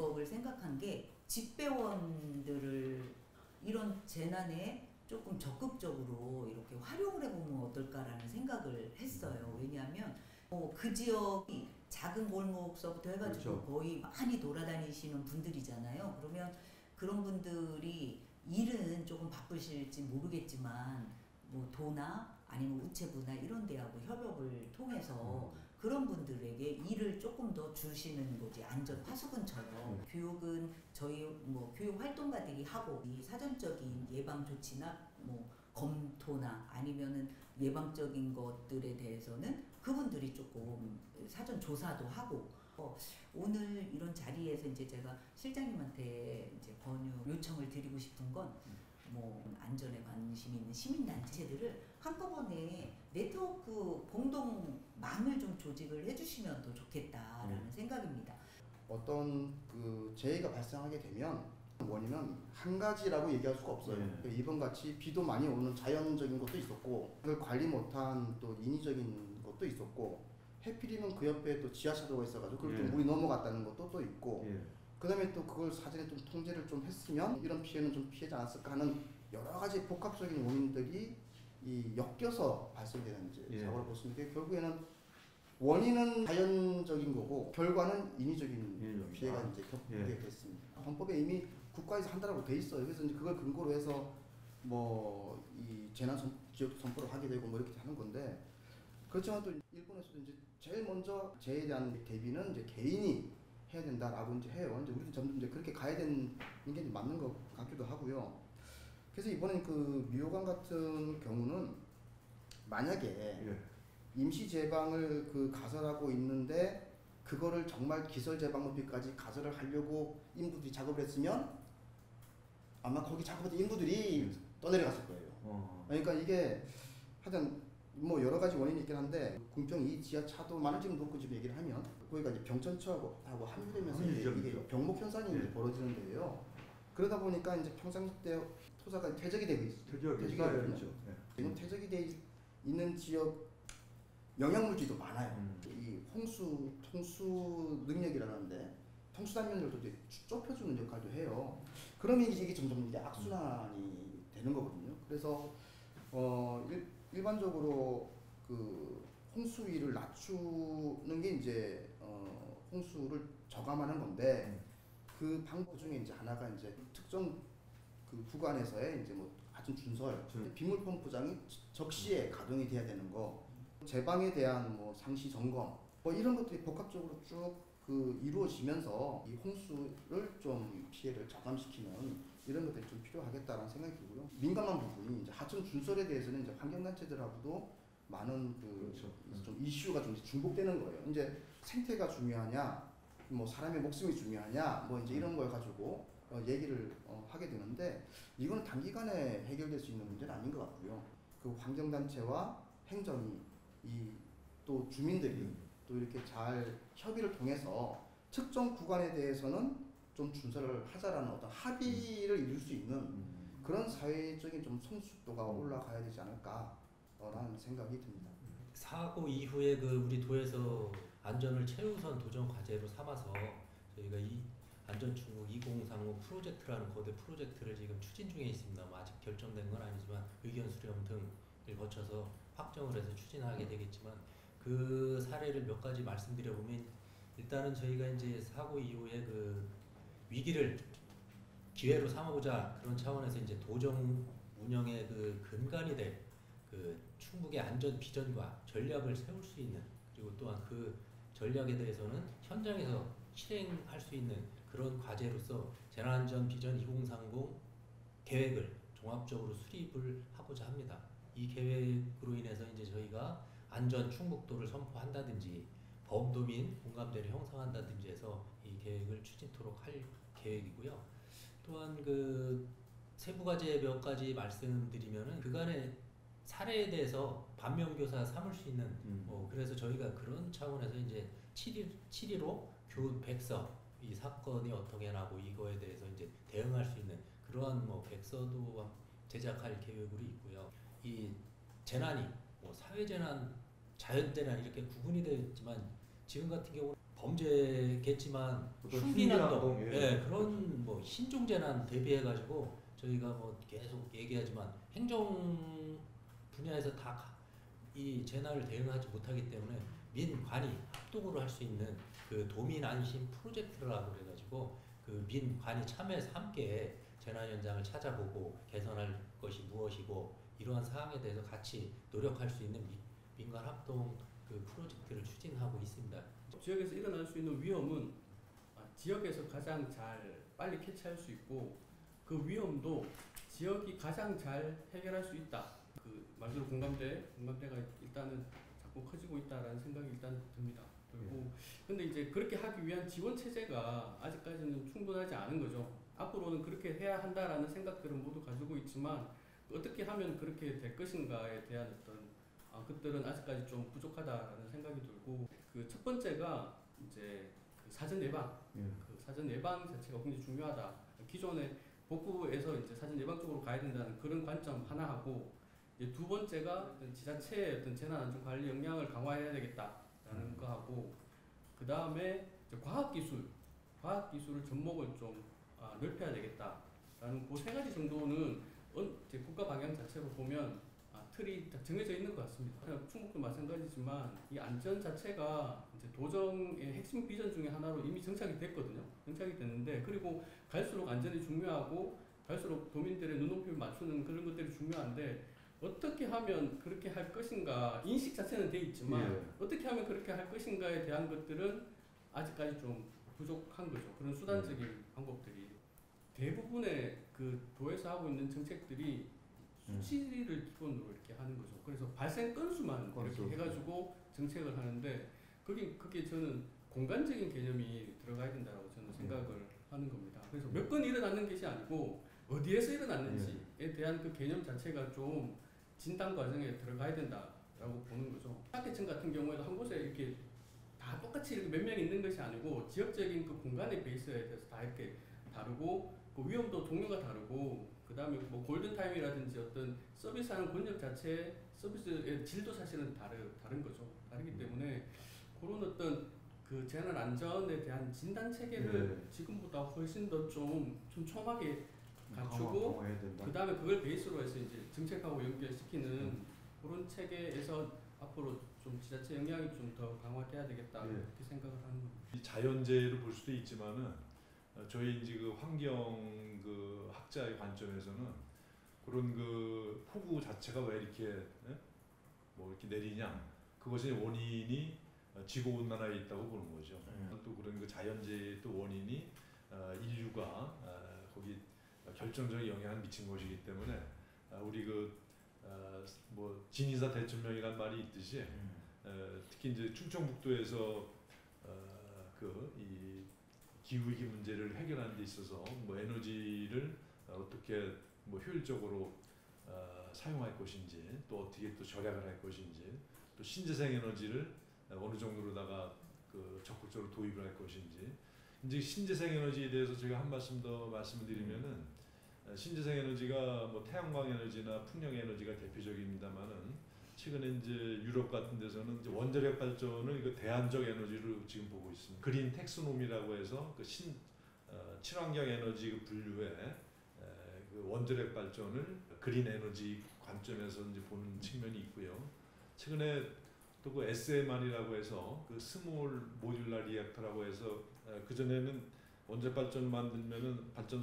방법을 생각한 게 집배원들을 이런 재난에 조금 적극적으로 이렇게 활용을 해보면 어떨까라는 생각을 했어요. 왜냐하면 그 지역이 작은 골목서부터 해가지고 그렇죠. 거의 많이 돌아다니시는 분들이잖아요. 그러면 그런 분들이 일은 조금 바쁘실지 모르겠지만 뭐 도나 아니면 우체부나 이런 데하고 협업을 통해서 그런 분들에게 일을 조금 더 주시는 거지. 안전 화수분처럼 교육은 저희 뭐 교육 활동가들이 하고 이 사전적인 예방 조치나 뭐 검토나 아니면은 예방적인 것들에 대해서는 그분들이 조금 사전 조사도 하고 오늘 이런 자리에서 이제 제가 실장님한테 이제 권유 요청을 드리고 싶은 건 뭐 안전에 관심 있는 시민단체들을 한꺼번에 네트워크 공동망을 좀 조직을 해주시면 더 좋겠다라는 생각입니다. 어떤 그 재해가 발생하게 되면 원인은 한 가지라고 얘기할 수가 없어요. 이번 같이 비도 많이 오는 자연적인 것도 있었고 그걸 관리 못한 또 인위적인 것도 있었고 해필이면 그 옆에 또 지하차도가 있어가지고 그걸 또 물이 넘어갔다는 것도 또 있고 그 다음에 또 그걸 사전에 좀 통제를 좀 했으면 이런 피해는 좀 피하지 않았을까 하는 여러 가지 복합적인 원인들이 엮여서 발생되는 사고를 보습니다. 결국에는 원인은 자연적인 거고 결과는 인위적인 피해가 이제 겪게 됐습니다. 헌법에 이미 국가에서 한다라고 돼 있어요. 그래서 이제 그걸 근거로 해서 뭐 이 재난 지역 선포를 하게 되고 뭐 이렇게 하는 건데 그렇지만 또 일본에서도 이제 제일 먼저 재해에 대한 대비는 이제 개인이 해야 된다라고 이제 해요. 이제 우리도 점점 이제 그렇게 가야 되는 게 맞는 것 같기도 하고요. 그래서 이번엔 그 미호강 같은 경우는 만약에 임시 제방을 그 가설하고 있는데 그거를 정말 기설 제방업비까지 가설을 하려고 인부들이 작업을 했으면 아마 거기 작업했던 인부들이 떠내려갔을 거예요. 그러니까 이게 하여튼 뭐 여러 가지 원인이 있긴 한데 궁평 이 지하차도 만을 지금 놓고 지금 얘기를 하면 거기가 이제 병천처하고 합류되면서 이게 병목 현상이 이제 벌어지는 데예요. 그러다 보니까 이제 평상시대 토사가 퇴적이 되고 있어요. 퇴적이 되죠. 지금 퇴적이 돼 있는 지역 영양물질도 많아요. 이 홍수 통수 능력이라는데 통수 단면들도 이제 좁혀주는 역할도 해요. 그러면 이게 점점 이제 악순환이 되는 거거든요. 그래서 일반적으로 그 홍수 위를 낮추는 게 이제 홍수를 저감하는 건데 그 방법 중에 이제 하나가 이제 특정 그 구간에서의 이제 뭐 같은 준설, 빗물 펌프장이 적시에 가동이 돼야 되는 거, 제방에 대한 뭐 상시 점검, 뭐 이런 것들이 복합적으로 쭉 그 이루어지면서 이 홍수를 좀 피해를 저감시키는 이런 것들이 좀 필요하겠다라는 생각이 들고요. 민감한 부분이 이제 하천 준설에 대해서는 이제 환경단체들하고도 많은 그 좀 이슈가 좀 중복되는 거예요. 이제 생태가 중요하냐, 뭐 사람의 목숨이 중요하냐, 뭐 이제 이런 걸 가지고 얘기를 하게 되는데 이거는 단기간에 해결될 수 있는 문제는 아닌 것 같고요. 그 환경단체와 행정이 또 주민들이 또 이렇게 잘 협의를 통해서 특정 구간에 대해서는 좀 준설을 하자라는 어떤 합의를 이룰 수 있는 그런 사회적인 좀 성숙도가 올라가야 되지 않을까라는 생각이 듭니다. 사고 이후에 그 우리 도에서 안전을 최우선 도전 과제로 삼아서 저희가 이 안전충국 2035 프로젝트라는 거대 프로젝트를 지금 추진 중에 있습니다. 뭐 아직 결정된 건 아니지만 의견 수렴 등을 거쳐서 확정을 해서 추진하게 되겠지만 그 사례를 몇 가지 말씀드려보면 일단은 저희가 이제 사고 이후에 그 위기를 기회로 삼아보자 그런 차원에서 이제 도정 운영의 그 근간이 될 그 충북의 안전 비전과 전략을 세울 수 있는 그리고 또한 그 전략에 대해서는 현장에서 실행할 수 있는 그런 과제로서 재난안전 비전 2030 계획을 종합적으로 수립을 하고자 합니다. 이 계획으로 인해서 이제 저희가 안전 충북도를 선포한다든지 범도민 공감대를 형성한다든지 해서 이 계획을 추진토록 할 계획이고요. 또한 그 세부 과제 몇 가지 말씀드리면은 그간의 사례에 대해서 반면교사 삼을 수 있는 그래서 저희가 그런 차원에서 이제 7.15 교훈 백서 이 사건이 어떻게 나고 이거에 대해서 이제 대응할 수 있는 그러한 뭐 백서도 제작할 계획으로 있고요. 이 재난이 뭐 사회재난, 자연재난 이렇게 구분이 되어 있지만 지금 같은 경우는 범죄겠지만 어떤 흉기난동, 흉기난동, 예, 그런 뭐 신종재난 대비해가지고 저희가 뭐 계속 얘기하지만 행정 분야에서 다 이 재난을 대응하지 못하기 때문에 민관이 합동으로 할 수 있는 그 도민 안심 프로젝트라고 그래가지고 그 민관이 참여해서 함께 재난 현장을 찾아보고 개선할 것이 무엇이고 이러한 사항에 대해서 같이 노력할 수 있는 민관 합동 그 프로젝트를 추진하고 있습니다. 지역에서 일어날 수 있는 위험은 지역에서 가장 잘 빨리 캐치할 수 있고 그 위험도 지역이 가장 잘 해결할 수 있다. 그 말대로 공감대가 일단은 자꾸 커지고 있다라는 생각이 일단 듭니다. 그리고 근데 이제 그렇게 하기 위한 지원 체제가 아직까지는 충분하지 않은 거죠. 앞으로는 그렇게 해야 한다라는 생각들은 모두 가지고 있지만 어떻게 하면 그렇게 될 것인가에 대한 어떤 것들은 아직까지 좀 부족하다라는 생각이 들고 그 첫 번째가 이제 그 사전 예방, 그 사전 예방 자체가 굉장히 중요하다. 기존에 복구에서 이제 사전 예방 쪽으로 가야 된다는 그런 관점 하나 하고 이제 두 번째가 어떤 지자체의 어떤 재난 안전 관리 역량을 강화해야 되겠다라는 거 하고 그 다음에 과학 기술을 접목을 좀 넓혀야 되겠다라는 그 세 가지 정도는 이제 국가 방향 자체로 보면 틀이 다 정해져 있는 것 같습니다. 충북도 마찬가지지만 이 안전 자체가 이제 도정의 핵심 비전 중에 하나로 이미 정착이 됐거든요. 정착이 됐는데 그리고 갈수록 안전이 중요하고 갈수록 도민들의 눈높이를 맞추는 그런 것들이 중요한데 어떻게 하면 그렇게 할 것인가 인식 자체는 돼 있지만 어떻게 하면 그렇게 할 것인가에 대한 것들은 아직까지 좀 부족한 거죠. 그런 수단적인 방법들이 대부분의 그 도에서 하고 있는 정책들이 수치를 기본으로 이렇게 하는 거죠. 그래서 발생 건수만 이렇게 해가지고 정책을 하는데 그게 저는 공간적인 개념이 들어가야 된다고 저는 생각을 하는 겁니다. 그래서 몇 건 일어나는 것이 아니고 어디에서 일어났는지에 대한 그 개념 자체가 좀 진단 과정에 들어가야 된다라고 보는 거죠. 사계층 같은 경우에도 한 곳에 이렇게 다 똑같이 이렇게 몇 명 있는 것이 아니고 지역적인 그 공간의 베이스에 대해서 다 이렇게 다르고 그 위험도 종류가 다르고 그 다음에 뭐 골든타임이라든지 어떤 서비스하는 권역 자체의 서비스의 질도 사실은 다른 거죠. 다르기 때문에 그런 어떤 그 재난 안전에 대한 진단 체계를 지금보다 훨씬 더 좀 촘촘하게 갖추고 그 다음에 그걸 베이스로 해서 이제 정책하고 연결시키는 그런 체계에서 앞으로 좀 지자체 역량이 좀 더 강화돼야 되겠다 이렇게 생각을 하는 겁니다. 자연재해로 볼 수도 있지만은 저희 이제 그 환경 그 학자의 관점에서는 그런 그 폭우 자체가 왜 이렇게 뭐 이렇게 내리냐 그것이 원인이 지구 온난화에 있다고 보는 거죠. 또 그런 그 자연재해의 또 원인이 인류가 거기 결정적인 영향을 미친 것이기 때문에 우리 그 뭐 진이사 대천명이란 말이 있듯이 특히 이제 충청북도에서 그 이 기후위기 문제를 해결하는 데 있어서 뭐 에너지를 어떻게 뭐 효율적으로 사용할 것인지 또 어떻게 또 절약을 할 것인지 또 신재생 에너지를 어느 정도로다가 그 적극적으로 도입을 할 것인지 이제 신재생 에너지에 대해서 제가 한 말씀 더 말씀을 드리면은 신재생 에너지가 뭐 태양광 에너지나 풍력 에너지가 대표적입니다만은 최근에 이제 유럽 같은 데서는 이제 원자력 발전을 그 대안적 에너지로 지금 보고 있습니다. 그린 텍소노미라고 해서 그 친환경 에너지 그 분류에 그 원자력 발전을 그린 에너지 관점에서 이제 보는 측면이 있고요. 최근에 또 그 SMR이라고 해서 그 스몰 모듈라 리액터라고 해서 그 전에는 원자력 발전소를 만들면 아주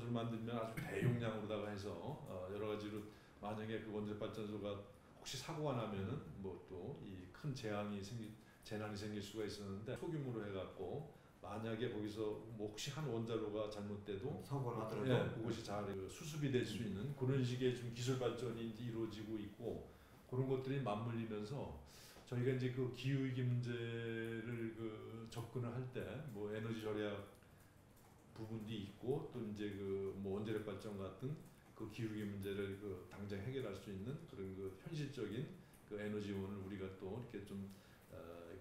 대용량으로다가 해서 여러 가지로 만약에 그 원자력 발전소가 혹시 사고가 나면은 뭐 또 이 큰 재난이 생길 수가 있었는데 소규모로 해갖고 만약에 거기서 뭐 혹시 한 원자로가 잘못돼도 사고가 나더라도 그것이 잘 수습이 될 수 있는 그런 식의 좀 기술 발전이 이제 이루어지고 있고 그런 것들이 맞물리면서 저희가 이제 그 기후위기 문제를 그 접근을 할 때 뭐 에너지 절약 부분도 있고 또 이제 그 뭐 원자력 발전 같은 그 기후위기 문제를 그 당장 해결할 수 있는 그런 그 현실적인 그 에너지원을 우리가 또 이렇게 좀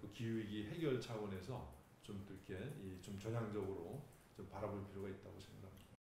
그 기후위기 해결 차원에서 좀 또 이렇게 좀 전향적으로 좀 바라볼 필요가 있다고 생각합니다.